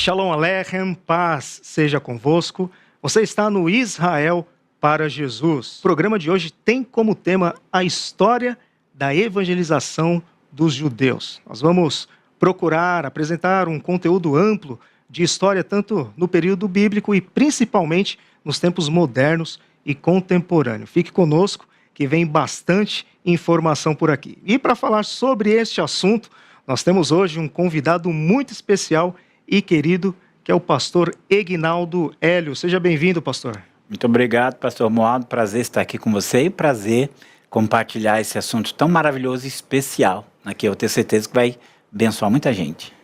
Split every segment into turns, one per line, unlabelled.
Shalom Aleichem, paz seja convosco. Você está no Israel para Jesus. O programa de hoje tem como tema a história da evangelização dos judeus. Nós vamos procurar apresentar um conteúdo amplo de história tanto no período bíblico e principalmente nos tempos modernos e contemporâneos. Fique conosco que vem bastante informação por aqui. E para falar sobre este assunto, nós temos hoje um convidado muito especial e querido, que é o pastor Eginaldo Hélio. Seja bem-vindo, pastor.
Muito obrigado, pastor Romualdo. Prazer estar aqui com você e prazer compartilhar esse assunto tão maravilhoso e especial, que eu tenho certeza que vai abençoar muita gente.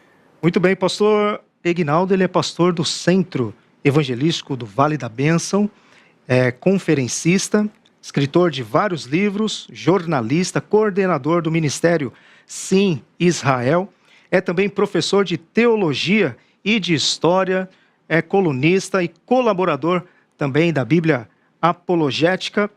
Muito bem, pastor Eginaldo, ele é pastor do Centro Evangelístico do Vale da Bênção, é conferencista, escritor de vários livros, jornalista, coordenador do Ministério Sim Israel, é também professor de teologia e de história, é colunista e colaborador também da Bíblia Apologética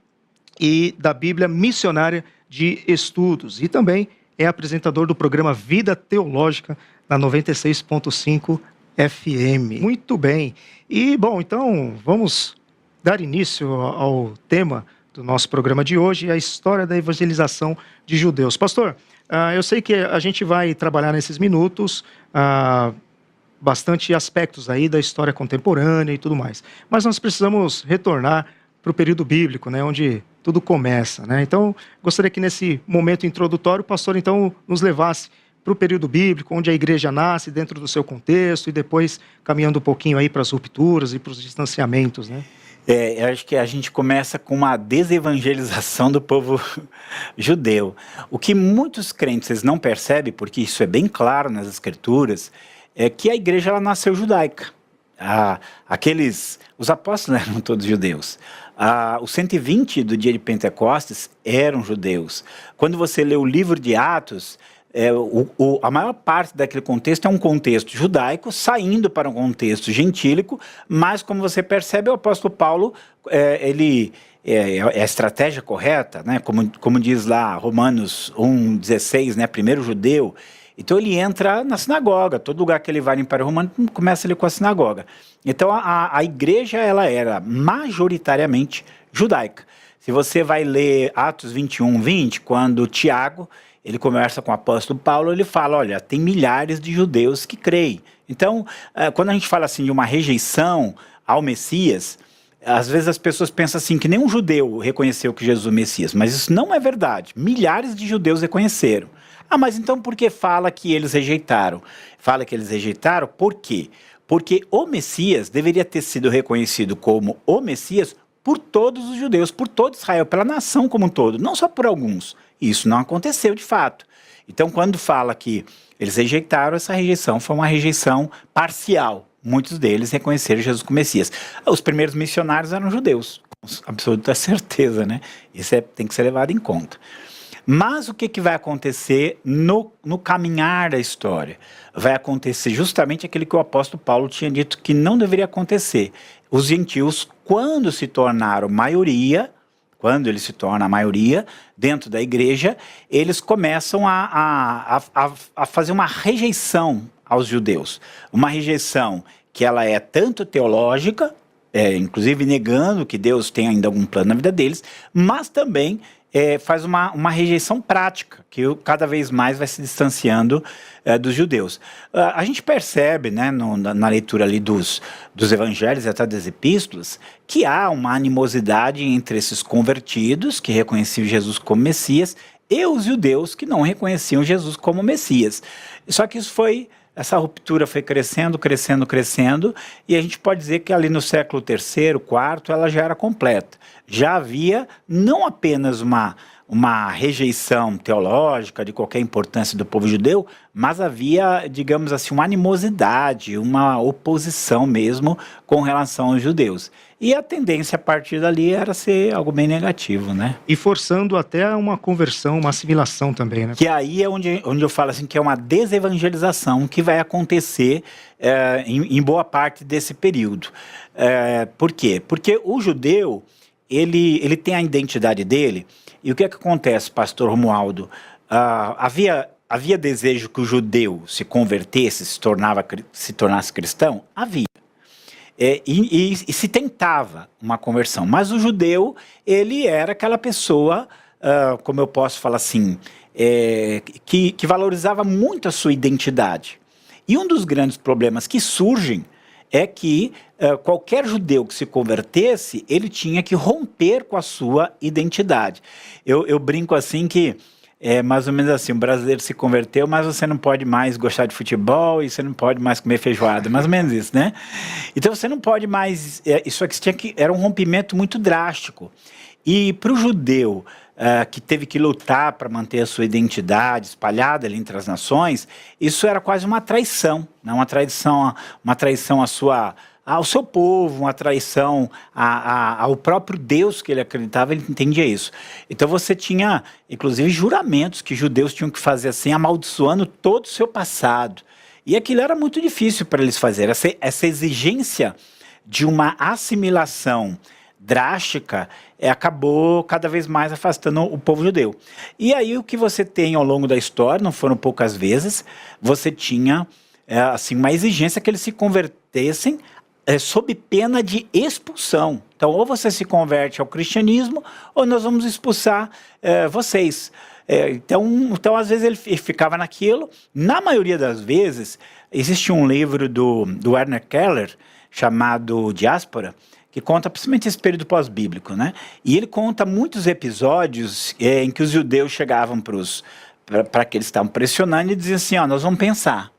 e da Bíblia Missionária de Estudos. E também é apresentador do programa Vida Teológica na 96.5 FM. Muito bem. E, bom, então vamos dar início ao tema do nosso programa de hoje, a história da evangelização de judeus. Pastor, eu sei que a gente vai trabalhar nesses minutos bastante aspectos aí da história contemporânea e tudo mais, mas nós precisamos retornar para o período bíblico, né, onde tudo começa, né? Então, gostaria que nesse momento introdutório o pastor então nos levasse para o período bíblico, onde a igreja nasce dentro do seu contexto e depois caminhando um pouquinho aí para as rupturas e para os distanciamentos, né?
Eu acho que a gente começa com uma desevangelização do povo judeu. O que muitos crentes não percebem, porque isso é bem claro nas escrituras, é que a igreja ela nasceu judaica. Os apóstolos eram todos judeus. Os 120 do dia de Pentecostes eram judeus. Quando você lê o livro de Atos, a maior parte daquele contexto é um contexto judaico saindo para um contexto gentílico, mas como você percebe, o apóstolo Paulo, ele é a estratégia correta, né? Como diz lá Romanos 1,16, né? Primeiro judeu. Então ele entra na sinagoga, todo lugar que ele vai no Império Romano começa ali com a sinagoga. Então a igreja ela era majoritariamente judaica. Se você vai ler Atos 21:20, quando Tiago ele conversa com o apóstolo Paulo, ele fala, olha, tem milhares de judeus que creem. Então, quando a gente fala assim de uma rejeição ao Messias, às vezes as pessoas pensam assim que nenhum judeu reconheceu que Jesus é o Messias, mas isso não é verdade. Milhares de judeus reconheceram. Mas então por que fala que eles rejeitaram? Fala que eles rejeitaram por quê? Porque o Messias deveria ter sido reconhecido como o Messias por todos os judeus, por todo Israel, pela nação como um todo, não só por alguns. Isso não aconteceu de fato. Então, quando fala que eles rejeitaram, essa rejeição foi uma rejeição parcial. Muitos deles reconheceram Jesus como Messias. Os primeiros missionários eram judeus, com absoluta certeza, né? Isso tem que ser levado em conta. Mas o que vai acontecer no caminhar da história? Vai acontecer justamente aquilo que o apóstolo Paulo tinha dito que não deveria acontecer. Os gentios, quando se tornaram maioria, quando eles se tornam a maioria dentro da igreja, eles começam a fazer uma rejeição aos judeus. Uma rejeição que ela é tanto teológica, inclusive negando que Deus tem ainda algum plano na vida deles, mas também faz uma rejeição prática, que cada vez mais vai se distanciando dos judeus. A gente percebe, né, na leitura ali dos evangelhos e até das epístolas, que há uma animosidade entre esses convertidos, que reconheciam Jesus como Messias, e os judeus que não reconheciam Jesus como Messias. Só que essa ruptura foi crescendo, crescendo, crescendo, e a gente pode dizer que ali no século III, IV, ela já era completa. Já havia não apenas uma rejeição teológica de qualquer importância do povo judeu, mas havia, digamos assim, uma animosidade, uma oposição mesmo com relação aos judeus. E a tendência a partir dali era ser algo bem negativo, né?
E forçando até uma conversão, uma assimilação também, né?
Que aí é onde eu falo assim que é uma desevangelização que vai acontecer em boa parte desse período. Por quê? Porque o judeu, ele tem a identidade dele, e o que é que acontece, pastor Romualdo? Havia havia desejo que o judeu se convertesse, se tornasse cristão? Havia. E se tentava uma conversão. Mas o judeu, ele era aquela pessoa, como eu posso falar assim, que valorizava muito a sua identidade. E um dos grandes problemas que surgem é que qualquer judeu que se convertesse, ele tinha que romper com a sua identidade. Eu brinco assim que é mais ou menos assim, o brasileiro se converteu, mas você não pode mais gostar de futebol e você não pode mais comer feijoada, mais ou menos isso, né? Então você não pode mais, isso aqui era um rompimento muito drástico. E para o judeu que teve que lutar para manter a sua identidade espalhada ali entre as nações, isso era quase uma traição, né? Uma traição ao seu povo, uma traição ao próprio Deus que ele acreditava, ele entendia isso. Então você tinha, inclusive, juramentos que judeus tinham que fazer assim, amaldiçoando todo o seu passado. E aquilo era muito difícil para eles fazerem. Essa exigência de uma assimilação drástica acabou cada vez mais afastando o povo judeu. E aí o que você tem ao longo da história, não foram poucas vezes, você tinha assim, uma exigência que eles se convertessem sob pena de expulsão. Então, ou você se converte ao cristianismo, ou nós vamos expulsar vocês. Então, às vezes, ele ficava naquilo. Na maioria das vezes, existe um livro do Werner Keller, chamado Diáspora, que conta principalmente esse período pós-bíblico, né? E ele conta muitos episódios em que os judeus chegavam para que eles estavam pressionando e diziam assim, nós vamos pensar.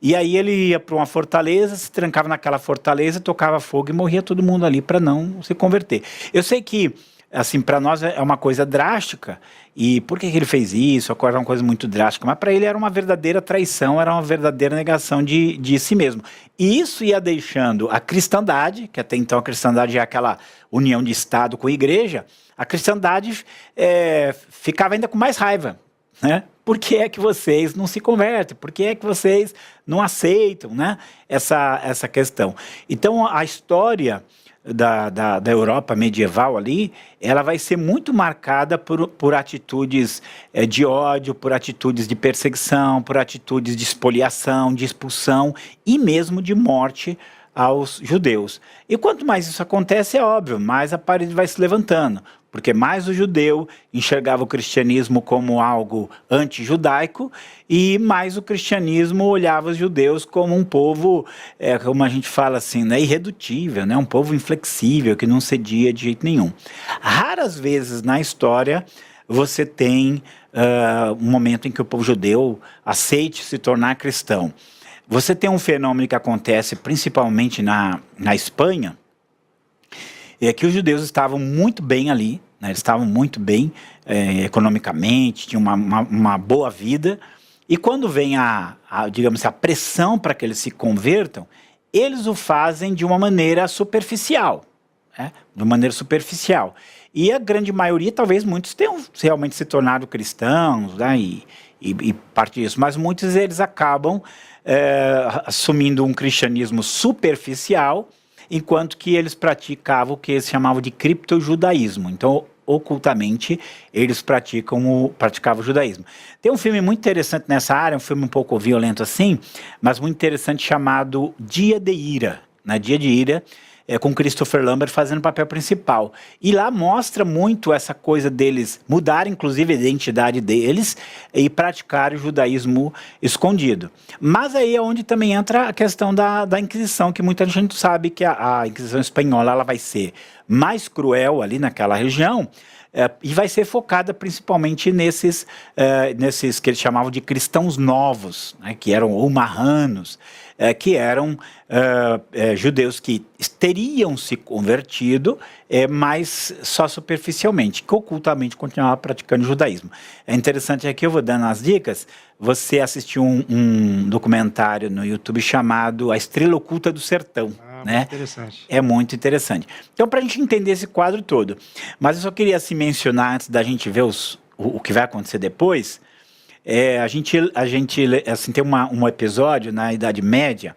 E aí ele ia para uma fortaleza, se trancava naquela fortaleza, tocava fogo e morria todo mundo ali para não se converter. Eu sei que, assim, para nós é uma coisa drástica, e por que ele fez isso? Era uma coisa muito drástica, mas para ele era uma verdadeira traição, era uma verdadeira negação de si mesmo. E isso ia deixando a cristandade, que até então a cristandade é aquela união de Estado com a igreja, a cristandade ficava ainda com mais raiva, né? Por que é que vocês não se convertem? Por que é que vocês não aceitam, né, essa questão? Então, a história da Europa medieval ali, ela vai ser muito marcada por atitudes de ódio, por atitudes de perseguição, por atitudes de espoliação, de expulsão e mesmo de morte aos judeus. E quanto mais isso acontece, é óbvio, mais a parede vai se levantando, porque mais o judeu enxergava o cristianismo como algo anti-judaico e mais o cristianismo olhava os judeus como um povo, como a gente fala assim, né, irredutível, né, um povo inflexível, que não cedia de jeito nenhum. Raras vezes na história você tem um momento em que o povo judeu aceite se tornar cristão. Você tem um fenômeno que acontece principalmente na Espanha, que os judeus estavam muito bem ali, né? Eles estavam muito bem economicamente, tinham uma boa vida, e quando vem digamos, a pressão para que eles se convertam, eles o fazem de uma maneira superficial, né? De uma maneira superficial. E a grande maioria, talvez muitos tenham realmente se tornado cristãos, né? E parte disso, mas muitos eles acabam assumindo um cristianismo superficial, enquanto que eles praticavam o que eles chamavam de criptojudaísmo. Então, ocultamente, eles praticavam o judaísmo. Tem um filme muito interessante nessa área, um filme um pouco violento assim, mas muito interessante, chamado Dia de Ira. Né? Dia de Ira, com Christopher Lambert fazendo o papel principal. E lá mostra muito essa coisa deles mudarem, inclusive, a identidade deles e praticar o judaísmo escondido. Mas aí é onde também entra a questão da Inquisição, que muita gente sabe que a Inquisição espanhola ela vai ser mais cruel ali naquela região, e vai ser focada principalmente nesses que eles chamavam de cristãos novos, né, que eram ou marranos, que eram judeus que teriam se convertido, mas só superficialmente, que ocultamente continuavam praticando o judaísmo. É interessante aqui, eu vou dando as dicas, você assistiu um documentário no YouTube chamado A Estrela Oculta do Sertão. Né?
Muito interessante.
É muito interessante. Então, para a gente entender esse quadro todo, mas eu só queria assim, mencionar, antes da gente ver o que vai acontecer depois, a gente assim, tem um episódio na Idade Média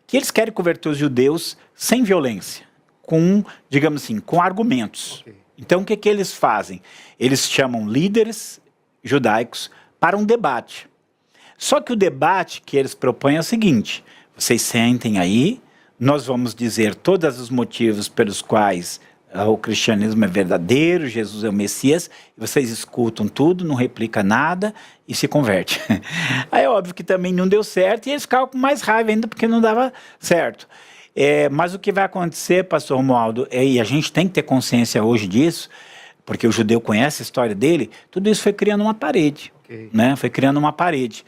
que eles querem converter os judeus sem violência, com, digamos assim, com argumentos. Okay. Então, o que eles fazem? Eles chamam líderes judaicos para um debate. Só que o debate que eles propõem é o seguinte: vocês sentem aí, nós vamos dizer todos os motivos pelos quais o cristianismo é verdadeiro, Jesus é o Messias, e vocês escutam tudo, não replica nada e se converte. Aí é óbvio que também não deu certo e eles ficavam com mais raiva ainda porque não dava certo. Mas o que vai acontecer, pastor Romualdo, e a gente tem que ter consciência hoje disso, porque o judeu conhece a história dele, tudo isso foi criando uma parede, né? Foi criando uma parede.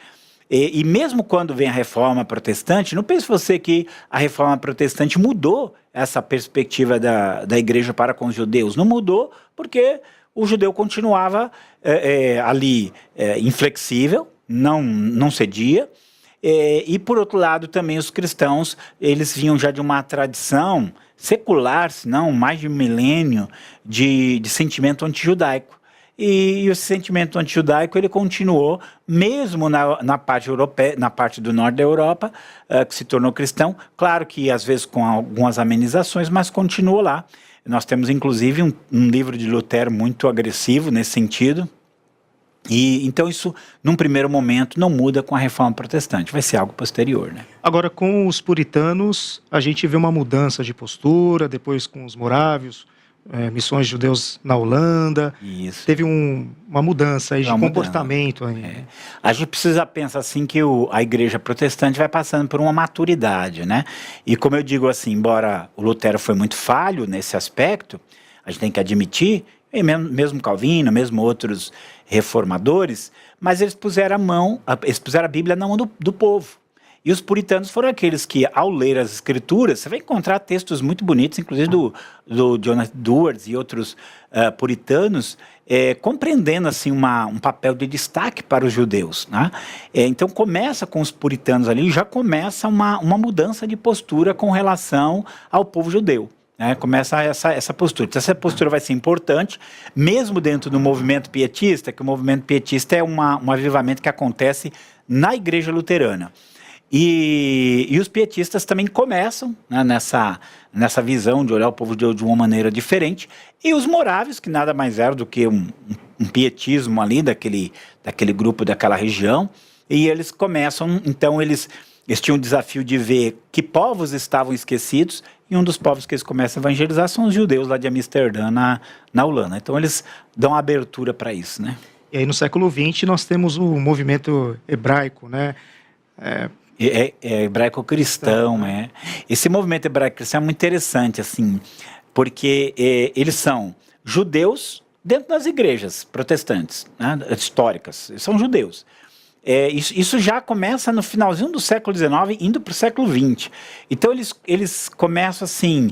E mesmo quando vem a reforma protestante, não pense você que a reforma protestante mudou essa perspectiva da igreja para com os judeus. Não mudou porque o judeu continuava ali inflexível, não cedia. E por outro lado também os cristãos, eles vinham já de uma tradição secular, se não mais de um milênio, de sentimento antijudaico. E esse sentimento antijudaico ele continuou mesmo na parte europeia, na parte do norte da Europa, que se tornou cristão, claro que às vezes com algumas amenizações, mas continuou lá. Nós temos inclusive um livro de Lutero muito agressivo nesse sentido. E então isso, num primeiro momento, não muda com a reforma protestante, vai ser algo posterior, né?
Agora, com os puritanos, a gente vê uma mudança de postura, depois com os morávios, missões de judeus na Holanda.
Isso.
Teve uma mudança aí de comportamento. Aí.
A gente precisa pensar assim que a igreja protestante vai passando por uma maturidade, né? E como eu digo assim, embora o Lutero foi muito falho nesse aspecto, a gente tem que admitir, e mesmo Calvino, mesmo outros reformadores, mas eles puseram a Bíblia na mão do povo. E os puritanos foram aqueles que, ao ler as escrituras, você vai encontrar textos muito bonitos, inclusive do Jonathan Edwards e outros puritanos, compreendendo assim um papel de destaque para os judeus, né? Então começa com os puritanos ali, já começa uma mudança de postura com relação ao povo judeu. Começa essa postura. Então, essa postura vai ser importante, mesmo dentro do movimento pietista, que o movimento pietista é um avivamento que acontece na igreja luterana. E os pietistas também começam, né, nessa visão de olhar o povo de uma maneira diferente. E os morávios, que nada mais eram do que um pietismo ali daquele grupo, daquela região. E eles começam, então eles tinham o desafio de ver que povos estavam esquecidos. E um dos povos que eles começam a evangelizar são os judeus lá de Amsterdã, na Holanda. Então eles dão abertura para isso, né?
E aí no século XX nós temos o movimento hebraico, né?
Hebraico-cristão, né? Esse movimento hebraico-cristão é muito interessante, assim, porque eles são judeus dentro das igrejas protestantes, né, históricas, são judeus. Isso já começa no finalzinho do século XIX, indo para o século XX. Então eles começam assim,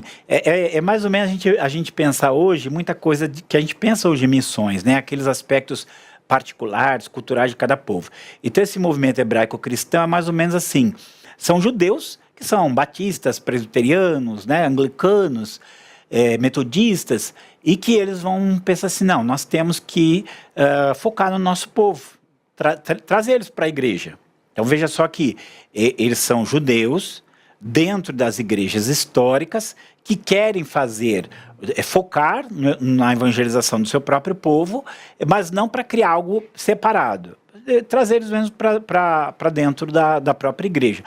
mais ou menos a gente pensa hoje, muita coisa que a gente pensa hoje em missões, né? Aqueles aspectos particulares, culturais de cada povo. Então esse movimento hebraico-cristão é mais ou menos assim, são judeus que são batistas, presbiterianos, né, anglicanos, metodistas, e que eles vão pensar assim, não, nós temos que focar no nosso povo, trazer eles para a igreja. Então veja só que eles são judeus dentro das igrejas históricas que querem focar na evangelização do seu próprio povo, mas não para criar algo separado. Trazer eles mesmo para dentro da própria igreja.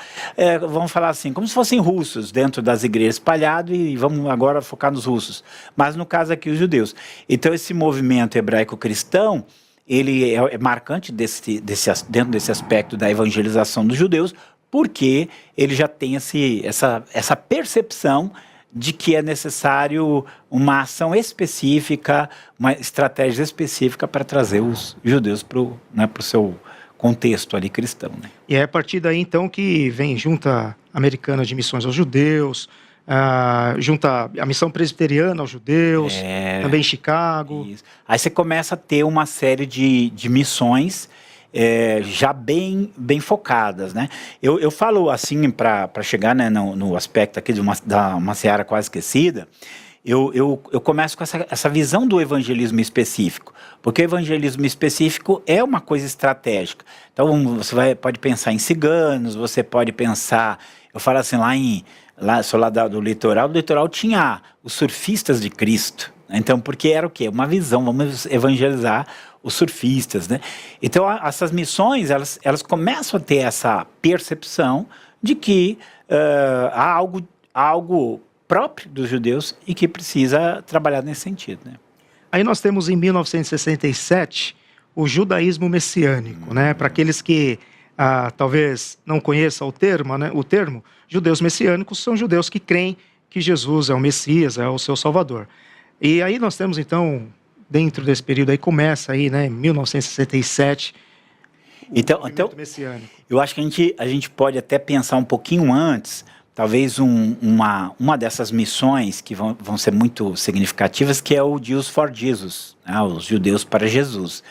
Vamos falar assim, como se fossem russos dentro das igrejas espalhados e vamos agora focar nos russos. Mas no caso aqui os judeus. Então esse movimento hebraico-cristão, ele é marcante dentro desse aspecto da evangelização dos judeus, porque ele já tem essa percepção de que é necessário uma ação específica, uma estratégia específica para trazer os judeus para o seu contexto ali cristão, né?
E é a partir daí então que vem Junta Americana de Missões aos Judeus, junta a missão presbiteriana aos judeus, também em Chicago.
Isso. Aí você começa a ter uma série de missões já bem focadas, né? Eu falo assim, para chegar, né, no aspecto aqui de uma seara quase esquecida, eu começo com essa visão do evangelismo específico, porque o evangelismo específico é uma coisa estratégica. Então você pode pensar em ciganos, você pode pensar, eu falo assim, sou lá do litoral, tinha os surfistas de Cristo. Então, porque era o quê? Uma visão, vamos evangelizar os surfistas, né? Então, essas missões, elas começam a ter essa percepção de que há algo próprio dos judeus e que precisa trabalhar nesse sentido, né?
Aí nós temos em 1967 o judaísmo messiânico, né? Para aqueles que talvez não conheçam o termo, judeus messiânicos são judeus que creem que Jesus é o Messias, é o seu Salvador. E aí nós temos então, dentro desse período aí, começa aí, né, em 1967,
então,
messiânico.
Eu acho que a gente pode até pensar um pouquinho antes, talvez uma dessas missões que vão ser muito significativas, que é o Jews for Jesus, né, os judeus para Jesus.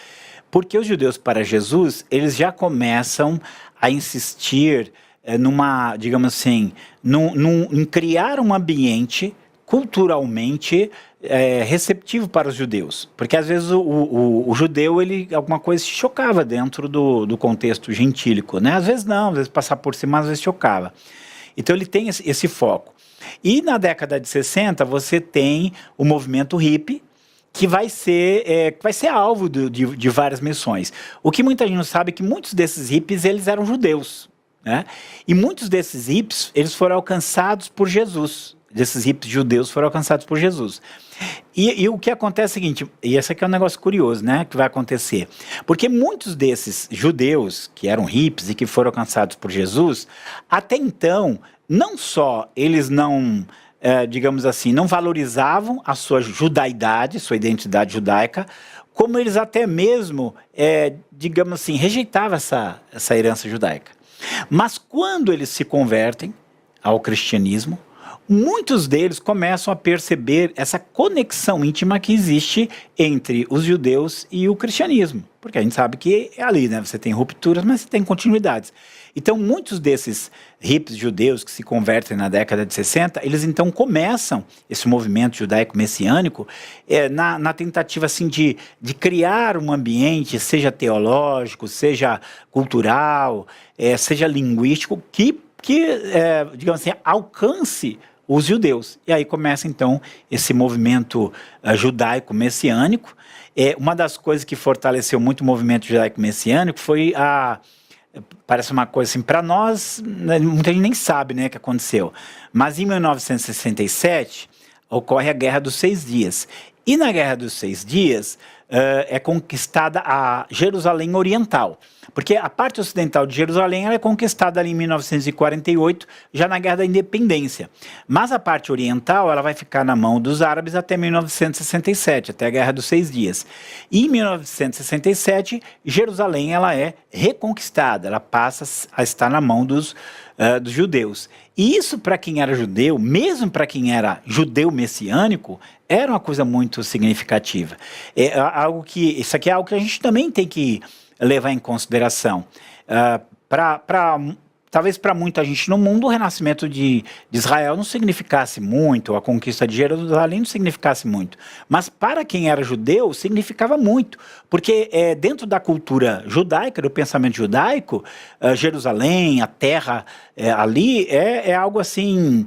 Porque os judeus para Jesus, eles já começam a insistir digamos assim, em criar um ambiente culturalmente receptivo para os judeus. Porque às vezes o judeu, alguma coisa se chocava dentro do contexto gentílico, né? Às vezes não, às vezes passar por cima, às vezes chocava. Então ele tem esse foco. E na década de 60 você tem o movimento hippie, que vai ser alvo de várias missões. O que muita gente não sabe é que muitos desses hippies, eles eram judeus, né? E muitos desses hippies, eles foram alcançados por Jesus. Desses hippies judeus foram alcançados por Jesus. E o que acontece é o seguinte, e esse aqui é um negócio curioso, né, que vai acontecer. Porque muitos desses judeus, que eram hippies e que foram alcançados por Jesus, até então, não só eles não... digamos assim, não valorizavam a sua judaidade, sua identidade judaica, como eles até mesmo, digamos assim, rejeitavam essa herança judaica. Mas quando eles se convertem ao cristianismo, muitos deles começam a perceber essa conexão íntima que existe entre os judeus e o cristianismo. Porque a gente sabe que é ali, né? Você tem rupturas, mas você tem continuidades. Então, muitos desses hippies judeus que se convertem na década de 60, eles então começam esse movimento judaico-messiânico na tentativa assim, de criar um ambiente, seja teológico, seja cultural, seja linguístico, que digamos assim, alcance os judeus. E aí começa então esse movimento judaico-messiânico. Uma das coisas que fortaleceu muito o movimento judaico-messiânico foi parece uma coisa assim, para nós, né, muita gente nem sabe, né, o que aconteceu. Mas em 1967, ocorre a Guerra dos 6 Dias. E na Guerra dos 6 Dias, é conquistada a Jerusalém Oriental. Porque a parte ocidental de Jerusalém ela é conquistada ali em 1948, já na Guerra da Independência. Mas a parte oriental ela vai ficar na mão dos árabes até 1967, até a Guerra dos 6 Dias. E em 1967, Jerusalém ela é reconquistada, ela passa a estar na mão dos judeus. E isso para quem era judeu, mesmo para quem era judeu messiânico, era uma coisa muito significativa. Isso aqui é algo que a gente também tem que levar em consideração. Talvez para muita gente no mundo o renascimento de Israel não significasse muito, ou a conquista de Jerusalém não significasse muito. Mas para quem era judeu, significava muito. Porque dentro da cultura judaica, do pensamento judaico, Jerusalém, a terra ali, é algo assim,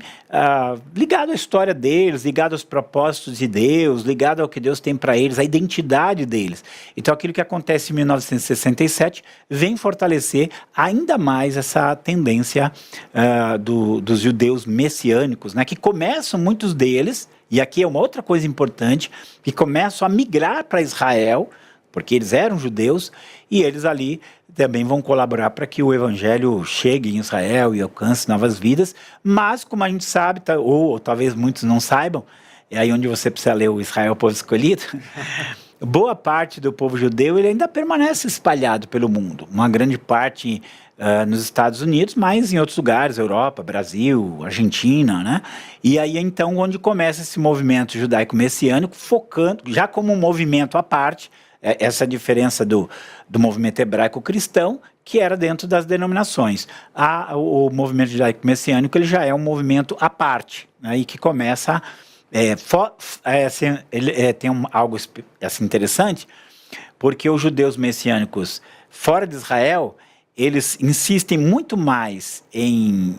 ligado à história deles, ligado aos propósitos de Deus, ligado ao que Deus tem para eles, à identidade deles. Então aquilo que acontece em 1967 vem fortalecer ainda mais essa tendência dos judeus messiânicos, né, que começam, muitos deles, e aqui é uma outra coisa importante, que começam a migrar para Israel, porque eles eram judeus, e eles ali também vão colaborar para que o evangelho chegue em Israel e alcance novas vidas, mas como a gente sabe, ou talvez muitos não saibam, é aí onde você precisa ler o Israel, o povo escolhido, boa parte do povo judeu ele ainda permanece espalhado pelo mundo, uma grande parte nos Estados Unidos, mas em outros lugares, Europa, Brasil, Argentina, né? E aí então onde começa esse movimento judaico-messiânico, focando, já como um movimento à parte, essa diferença do movimento hebraico-cristão, que era dentro das denominações. O movimento judaico-messiânico ele já é um movimento à parte, né? E que começa tem algo assim, interessante, porque os judeus messiânicos fora de Israel, eles insistem muito mais em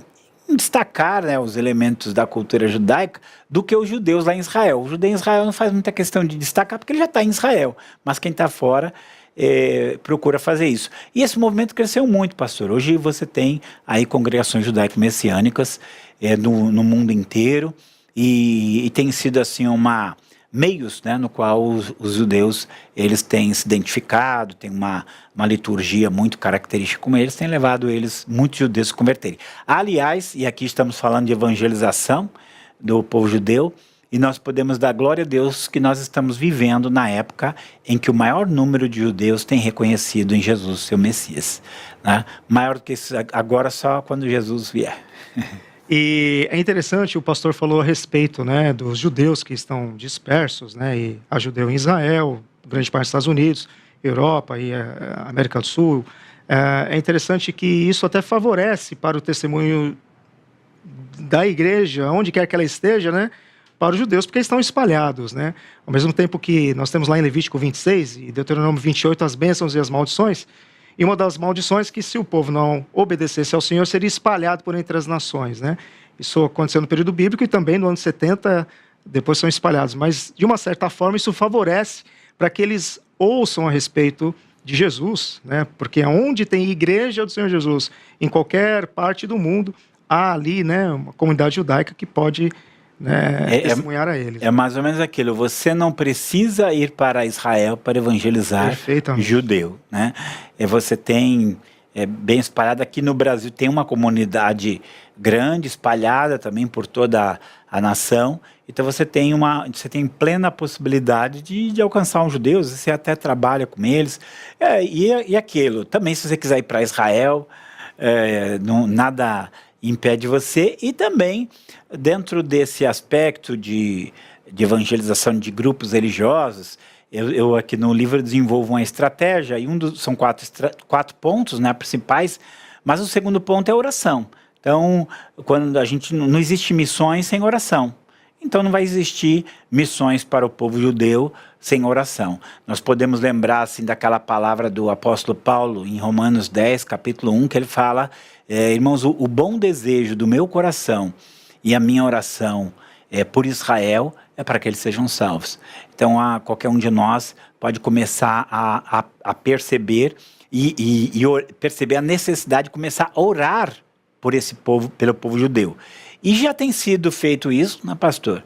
destacar, né, os elementos da cultura judaica do que os judeus lá em Israel. O judeu em Israel não faz muita questão de destacar porque ele já está em Israel, mas quem está fora procura fazer isso. E esse movimento cresceu muito, pastor. Hoje você tem aí congregações judaico-messiânicas no mundo inteiro, e tem sido assim meios, né, no qual os judeus eles têm se identificado, tem uma liturgia muito característica como eles, tem levado muitos judeus a se converterem. Aliás, e aqui estamos falando de evangelização do povo judeu, e nós podemos dar glória a Deus que nós estamos vivendo na época em que o maior número de judeus tem reconhecido em Jesus seu Messias, né? Maior do que isso agora, só quando Jesus vier.
E é interessante, o pastor falou a respeito, né, dos judeus que estão dispersos, né, e há judeu em Israel, grande parte dos Estados Unidos, Europa e América do Sul. É interessante que isso até favorece para o testemunho da igreja, onde quer que ela esteja, né, para os judeus, porque estão espalhados, né? Ao mesmo tempo que nós temos lá em Levítico 26 e Deuteronômio 28 as bênçãos e as maldições, e uma das maldições é que se o povo não obedecesse ao Senhor, seria espalhado por entre as nações, né? Isso aconteceu no período bíblico e também no ano 70, depois são espalhados. Mas, de uma certa forma, isso favorece para que eles ouçam a respeito de Jesus, né? Porque onde tem igreja do Senhor Jesus, em qualquer parte do mundo, há ali, né, uma comunidade judaica que pode, né, testemunhar a eles.
É mais ou menos aquilo, você não precisa ir para Israel para evangelizar judeu, né? Você tem bem espalhado, aqui no Brasil tem uma comunidade grande, espalhada também por toda a nação, então você tem plena possibilidade de alcançar os judeus, você até trabalha com eles, e aquilo, também se você quiser ir para Israel, nada impede você, e também dentro desse aspecto de evangelização de grupos religiosos, eu aqui no livro desenvolvo uma estratégia, e são quatro pontos, né, principais, mas o segundo ponto é a oração. Então, quando a gente não existe missões sem oração, então não vai existir missões para o povo judeu sem oração. Nós podemos lembrar assim daquela palavra do apóstolo Paulo em Romanos 10, capítulo 1, que ele fala, irmãos, o bom desejo do meu coração e a minha oração por Israel é para que eles sejam salvos. Então, qualquer um de nós pode começar a perceber e perceber a necessidade de começar a orar por esse povo, pelo povo judeu. E já tem sido feito isso, né, pastor?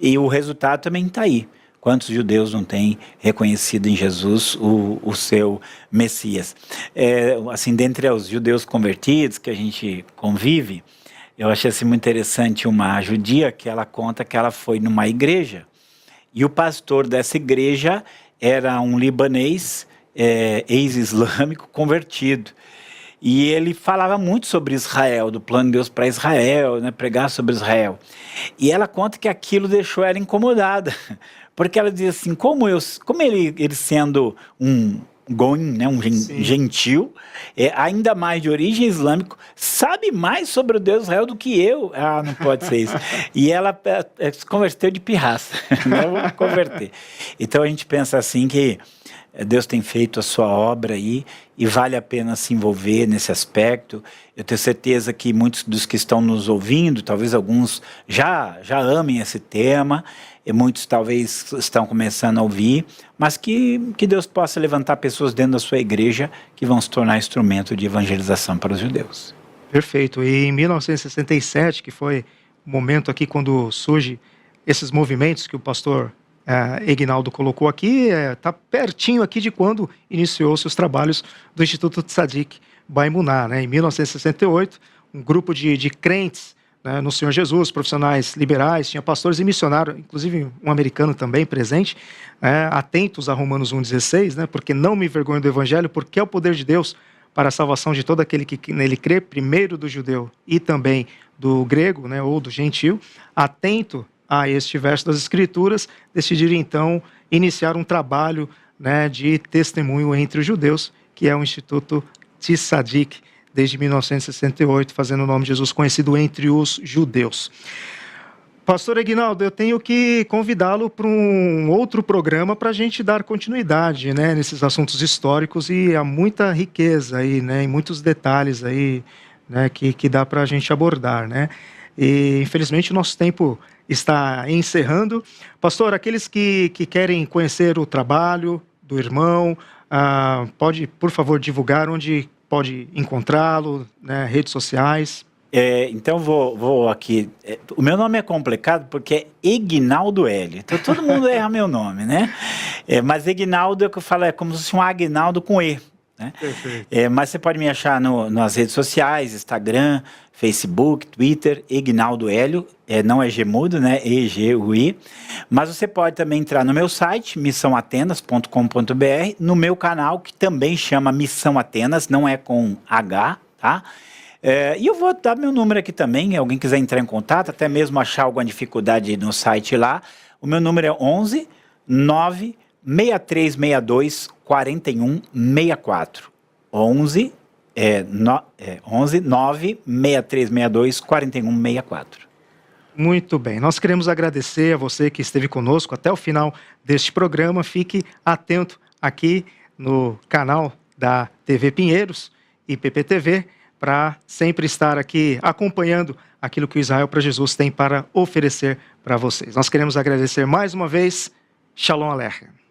E o resultado também está aí. Quantos judeus não têm reconhecido em Jesus o seu Messias? Assim, dentre os judeus convertidos que a gente convive, eu achei assim, muito interessante uma judia que ela conta que ela foi numa igreja e o pastor dessa igreja era um libanês ex-islâmico convertido. E ele falava muito sobre Israel, do plano de Deus para Israel, né, pregar sobre Israel. E ela conta que aquilo deixou ela incomodada, porque ela diz assim, como ele sendo um goim, né, um gentil, ainda mais de origem islâmica, sabe mais sobre o Deus de Israel do que eu. Não pode ser isso. E ela se converteu de pirraça, não vou me converter. Então a gente pensa assim que Deus tem feito a sua obra aí e vale a pena se envolver nesse aspecto. Eu tenho certeza que muitos dos que estão nos ouvindo, talvez alguns já amem esse tema, e muitos talvez estão começando a ouvir, mas que Deus possa levantar pessoas dentro da sua igreja que vão se tornar instrumento de evangelização para os judeus.
Perfeito. E em 1967, que foi o momento aqui quando surge esses movimentos que o pastor Eginaldo colocou aqui, está pertinho aqui de quando iniciou seus trabalhos do Instituto Tzadik Baimuná, né? Em 1968, um grupo de crentes, né, no Senhor Jesus, profissionais liberais, tinha pastores e missionários, inclusive um americano também presente, atentos a Romanos 1,16, né? Porque não me envergonho do Evangelho, porque é o poder de Deus para a salvação de todo aquele que nele crê, primeiro do judeu e também do grego, né, ou do gentil. Atento a este verso das Escrituras, decidiram então iniciar um trabalho, né, de testemunho entre os judeus, que é o Instituto Tzadik, desde 1968, fazendo o nome de Jesus conhecido entre os judeus. Pastor Eginaldo, eu tenho que convidá-lo para um outro programa para a gente dar continuidade, né, nesses assuntos históricos, e há muita riqueza aí, né, e muitos detalhes aí, né, que dá para a gente abordar, né? E infelizmente o nosso tempo está encerrando. Pastor, aqueles que querem conhecer o trabalho do irmão, Pode, por favor, divulgar onde pode encontrá-lo, né, redes sociais?
Então vou aqui. O meu nome é complicado porque é Egnaldo Hélio. Então todo mundo erra meu nome, né? Mas Egnaldo é o que eu falo, é como se fosse um Agnaldo com E. Né? Mas você pode me achar nas redes sociais, Instagram, Facebook, Twitter, Egnaldo Hélio, não é Gemudo, né? E-G-U-I. Mas você pode também entrar no meu site, missãoatenas.com.br, no meu canal, que também chama Missão Atenas, não é com H, tá? E eu vou dar meu número aqui também, alguém quiser entrar em contato, até mesmo achar alguma dificuldade no site lá. O meu número é 11 9 6362 4164. 11 9 6362 4164.
Muito bem, nós queremos agradecer a você que esteve conosco até o final deste programa. Fique atento aqui no canal da TV Pinheiros e PPTV, para sempre estar aqui acompanhando aquilo que o Israel para Jesus tem para oferecer para vocês. Nós queremos agradecer mais uma vez. Shalom Aleichem.